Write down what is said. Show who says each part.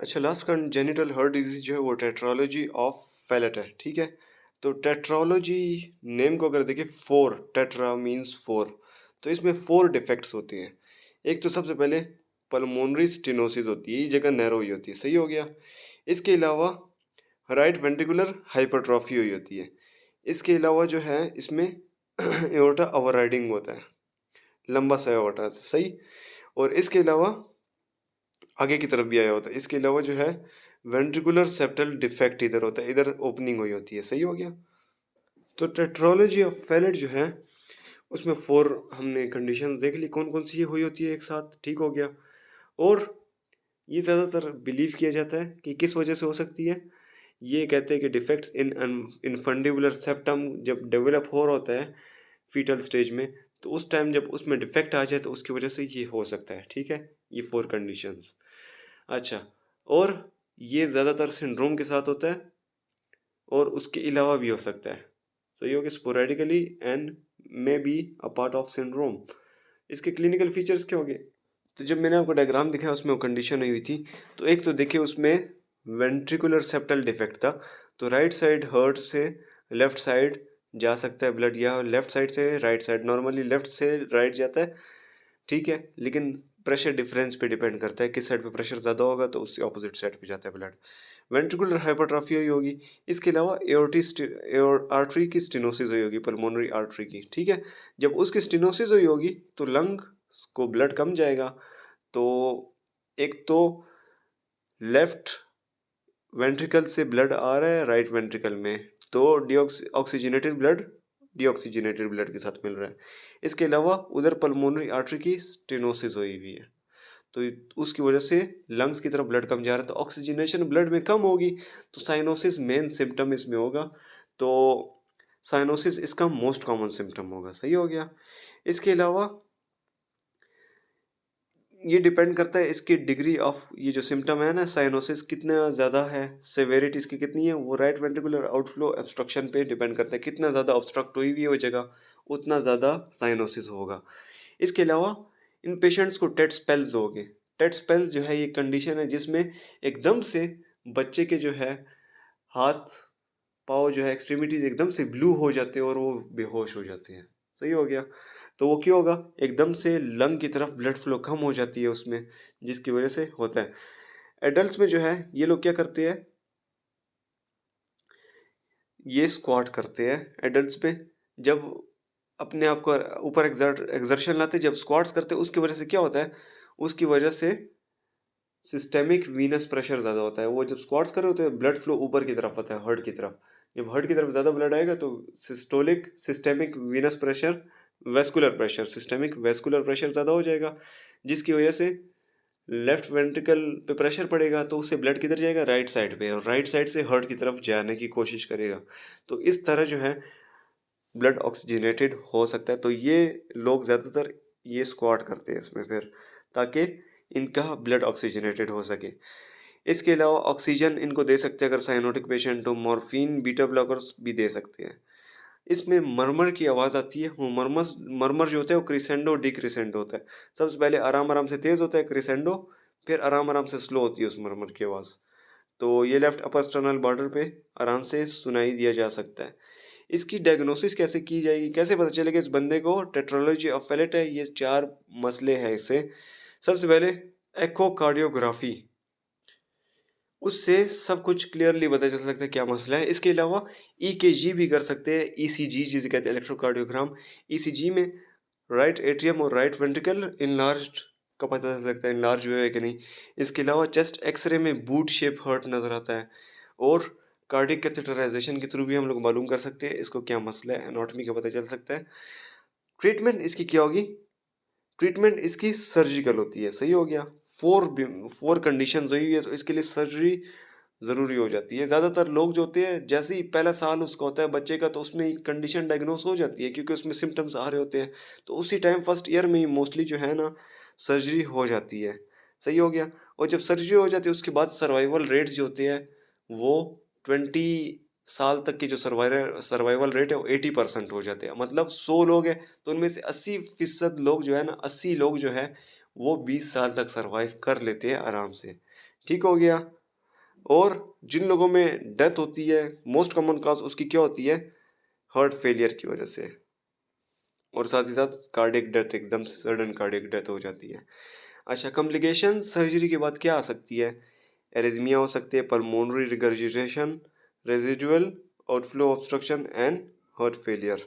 Speaker 1: अच्छा, last congenital heart disease जो है वो टेट्रोलॉजी ऑफ फैलेट है, ठीक है? तो टेट्रोलॉजी नेम को अगर देखें 4 टेट्रा मीन्स 4 तो इसमें 4 डिफेक्ट्स होते हैं। एक तो सबसे पहले पल्मोनरी स्टेनोसिस होती है, ये जगह नैरो हुई होती है, सही हो गया? इसके अलावा राइट वेंट्रिकुलर हाइपरट्रॉफी हुई होती है। इसके अलावा जो है इसमें एओर्टा ओवरराइडिंग होता है, लंबा सा एओर्टा, सही? और इसके अलावा आगे की तरफ भी आया होता है। इसके अलावा जो है वेंट्रिकुलर सेप्टल डिफेक्ट इधर होता है, इधर ओपनिंग हुई होती है, सही हो गया? तो टेट्रोलॉजी ऑफ फैलेट जो है उसमें 4 हमने कंडीशन देख ली कौन कौन सी ये हुई होती है एक साथ, ठीक हो गया। और ये ज़्यादातर बिलीव किया जाता है कि किस वजह से हो सकती है। ये कहते हैं कि डिफेक्ट्स इन इनफंडिबुलर सेप्टम जब डेवलप हो रहा होता है फीटल स्टेज में, तो उस टाइम जब उसमें डिफेक्ट आ जाए तो उसकी वजह से ये हो सकता है, ठीक है? ये 4 कंडीशंस। अच्छा, और ये ज़्यादातर सिंड्रोम के साथ होता है और उसके अलावा भी हो सकता है। सही हो गया? Sporadically and may be a part of syndrome. इसके क्लिनिकल फीचर्स क्या हो गए? तो जब मैंने आपको डायग्राम दिखाया उसमें वो कंडीशन हुई हुई थी, तो एक तो देखिए उसमें वेंट्रिकुलर सेप्टल डिफेक्ट था, तो राइट साइड हार्ट से लेफ्ट साइड जा सकता है ब्लड, या लेफ्ट साइड से राइट साइड, नॉर्मली लेफ्ट से राइट जाता है, ठीक है? लेकिन प्रेशर डिफरेंस पे डिपेंड करता है, किस साइड पे प्रेशर ज़्यादा होगा तो उससे ऑपोजिट साइड पे जाता है ब्लड। वेंट्रिकुलर हाइपरट्रॉफी हुई होगी, इसके अलावा आर्टरी की स्टेनोसिस हुई होगी, पल्मोनरी आर्टरी की, ठीक है? जब उसकी स्टेनोसिस हुई होगी तो लंग्स को ब्लड कम जाएगा, तो एक तो लेफ्ट वेंट्रिकल से ब्लड आ रहा है राइट वेंट्रिकल में, तो ऑक्सीजनेटेड ब्लड के साथ मिल रहा है। इसके अलावा उधर पल्मोनरी आर्टरी की स्टेनोसिस हुई हुई है, तो उसकी वजह से लंग्स की तरफ ब्लड कम जा रहा है, तो ऑक्सीजनेशन ब्लड में कम होगी, तो साइनोसिस मेन सिम्टम इसमें होगा। तो साइनोसिस इसका मोस्ट कॉमन सिम्टम होगा, सही हो गया? इसके अलावा ये डिपेंड करता है इसकी डिग्री ऑफ ये जो सिम्टम है ना साइनोसिस कितना ज़्यादा है, सेवेरिटी इसकी कितनी है, वो राइट वेंट्रिकुलर आउटफ्लो ऑब्स्ट्रक्शन पे डिपेंड करता है, कितना ज़्यादा ऑब्स्ट्रक्ट हुई हुई है वो जगह, उतना ज़्यादा साइनोसिस होगा। इसके अलावा इन पेशेंट्स को टेट स्पेल्स हो गए। टेट स्पेल्स जो है ये कंडीशन है जिसमें एकदम से बच्चे के जो है हाथ पाँव जो है एक्सट्रीमिटीज एकदम से ब्लू हो जाते हैं और वो बेहोश हो जाते हैं, सही हो गया? तो वो क्यों होगा? एकदम से लंग की तरफ ब्लड फ्लो कम हो जाती है उसमें, जिसकी वजह से होता है। एडल्ट्स में जो है ये लोग क्या करते हैं, ये स्क्वाट करते हैं एडल्ट्स पे, जब अपने आप को ऊपर एक्सर्शन लाते हैं, जब स्क्वाट्स करते हैं उसकी वजह से क्या होता है, उसकी वजह से सिस्टेमिक वीनस प्रेशर ज़्यादा होता है। वो जब स्क्वाट्स कर रहे होते हैं ब्लड फ्लो ऊपर की तरफ होता है, हार्ट की तरफ। जब हार्ट की तरफ ज़्यादा ब्लड आएगा तो systemic Venus pressure, systemic vascular pressure ज़्यादा हो जाएगा, जिसकी वजह से लेफ्ट वेंट्रिकल पे प्रेशर पड़ेगा तो उससे ब्लड किधर जाएगा? राइट साइड पे, और राइट साइड से हार्ट की तरफ जाने की कोशिश करेगा। तो इस तरह जो है ब्लड ऑक्सीजनेटेड हो सकता है। तो ये लोग ज़्यादातर ये स्क्वाट करते हैं इसमें फिर, ताकि इनका ब्लड ऑक्सीजनेटेड हो सके। इसके अलावा ऑक्सीजन इनको दे सकते हैं, अगर साइनोटिक पेशेंट हो, मॉर्फिन, बीटा ब्लॉकर्स भी दे सकते हैं। इसमें मरमर की आवाज़ आती है, वो मरमर जो होता है वो क्रिसेंडो डिक्रिसेंडो होता है। सबसे पहले आराम-आराम से तेज़ होता है क्रिसेंडो, फिर आराम-आराम से स्लो होती है उस मरमर की आवाज़। तो ये लेफ्ट अपर स्टर्नल बॉर्डर पे आराम से सुनाई दिया जा सकता है। इसकी डायग्नोसिस कैसे की जाएगी? कैसे पता चलेगा इस बंदे को टेट्रोलॉजी ऑफ फैलेट है? ये 4 मसले हैं इससे। सबसे पहले एकोकार्डियोग्राफी, उससे सब कुछ क्लियरली पता चल सकता है क्या मसला है। इसके अलावा ईकेजी भी कर सकते हैं, ईसीजी जिसे कहते हैं इलेक्ट्रोकार्डियोग्राम। ईसीजी में राइट एट्रियम और राइट वेंट्रिकल इनलार्ज्ड का पता चल सकता है, इनलार्ज हुआ है कि नहीं। इसके अलावा चेस्ट एक्सरे में बूट शेप हर्ट नज़र आता है, और कार्डियक कैथेटराइजेशन के थ्रू भी हम लोग मालूम कर सकते हैं इसको क्या मसला है, एनाटॉमी का पता चल सकता है। ट्रीटमेंट इसकी क्या होगी? ट्रीटमेंट इसकी सर्जिकल होती है, सही हो गया? 4 कंडीशंस हुई है तो इसके लिए सर्जरी ज़रूरी हो जाती है। ज़्यादातर लोग जो होते हैं जैसे ही पहला साल उसका होता है बच्चे का, तो उसमें कंडीशन डायग्नोस हो जाती है क्योंकि उसमें सिम्टम्स आ रहे होते हैं। तो उसी टाइम फर्स्ट ईयर में ही मोस्टली जो है ना सर्जरी हो जाती है, सही हो गया? और जब सर्जरी हो जाती है उसके बाद सर्वाइवल रेट्स जो होते हैं वो 20 साल तक की जो सर्वाइवल रेट है वो 80% हो जाते हैं। मतलब 100 लोग हैं तो उनमें से 80% लोग जो है ना, 80 लोग जो है वो 20 साल तक सर्वाइव कर लेते हैं आराम से, ठीक हो गया। और जिन लोगों में डेथ होती है, मोस्ट कॉमन कॉज उसकी क्या होती है? हार्ट फेलियर की वजह से, और साथ ही साथ कार्डियक डेथ, एकदम सडन कार्डियक डेथ हो जाती है। अच्छा, कॉम्प्लिकेशन सर्जरी के बाद क्या आ सकती है? एरिथमिया हो सकती है, pulmonary regurgitation, residual outflow obstruction and heart failure.